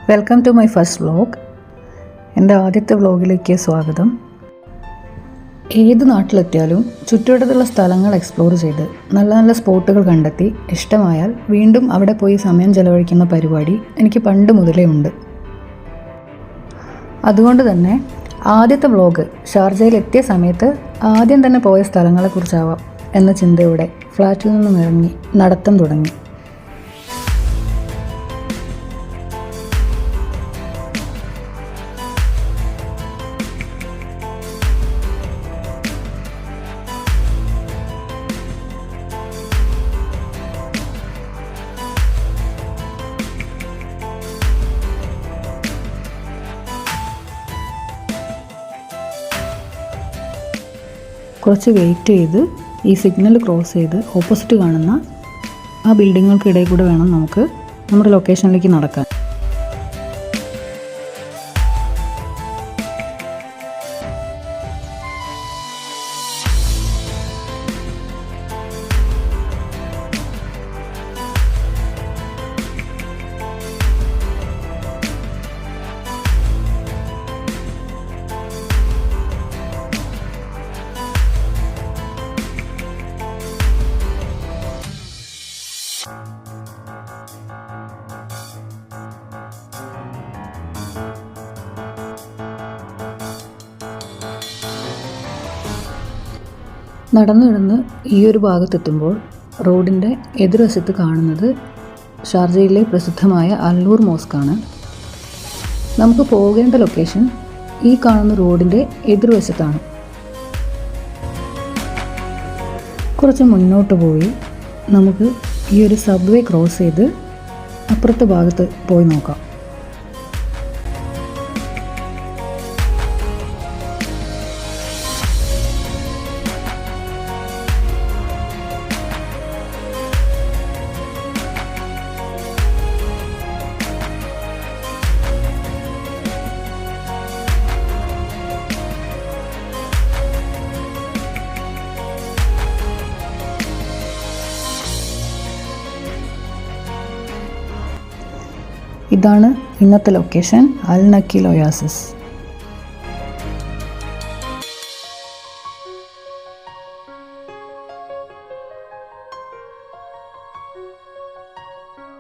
Welcome to my first vlog. എൻ്റെ ആദ്യത്തെ വ്ലോഗിലേക്ക് സ്വാഗതം. ഏത് നാട്ടിലെത്തിയാലും ചുറ്റുവട്ടത്തുള്ള സ്ഥലങ്ങൾ എക്സ്പ്ലോർ ചെയ്ത് നല്ല നല്ല സ്പോട്ടുകൾ കണ്ടെത്തി ഇഷ്ടമായാൽ വീണ്ടും അവിടെ പോയി സമയം ചെലവഴിക്കുന്ന പരിപാടി എനിക്ക് പണ്ട് മുതലേ ഉണ്ട്. അതുകൊണ്ട് തന്നെ ആദ്യത്തെ വ്ലോഗ് ഷാർജയിൽ എത്തിയ സമയത്ത് ആദ്യം തന്നെ പോയ സ്ഥലങ്ങളെക്കുറിച്ചാവാം എന്ന ചിന്തയോടെ ഫ്ലാറ്റിൽ നിന്നും ഇറങ്ങി നടത്തം തുടങ്ങി. കുറച്ച് വെയിറ്റ് ചെയ്ത് ഈ സിഗ്നൽ ക്രോസ് ചെയ്ത് ഓപ്പോസിറ്റ് കാണുന്ന ആ ബിൽഡിങ്ങുകൾക്കിടയിൽ കൂടെ വേണം നമുക്ക് നമ്മുടെ ലൊക്കേഷനിലേക്ക് നടക്കാൻ. നടന്ന് ഈ ഒരു ഭാഗത്തെത്തുമ്പോൾ റോഡിൻ്റെ എതിർവശത്ത് കാണുന്നത് ഷാർജയിലെ പ്രസിദ്ധമായ അൽനൂർ മോസ്കാണ്. നമുക്ക് പോകേണ്ട ലൊക്കേഷൻ ഈ കാണുന്ന റോഡിൻ്റെ എതിർവശത്താണ്. കുറച്ച് മുന്നോട്ട് പോയി നമുക്ക് ഈ ഒരു സബ്വേ ക്രോസ് ചെയ്ത് അപ്പുറത്തെ ഭാഗത്ത് പോയി നോക്കാം. ഇതാണ് ഇന്നത്തെ ലൊക്കേഷൻ, അൽ നഖീൽ ഒയാസിസ്.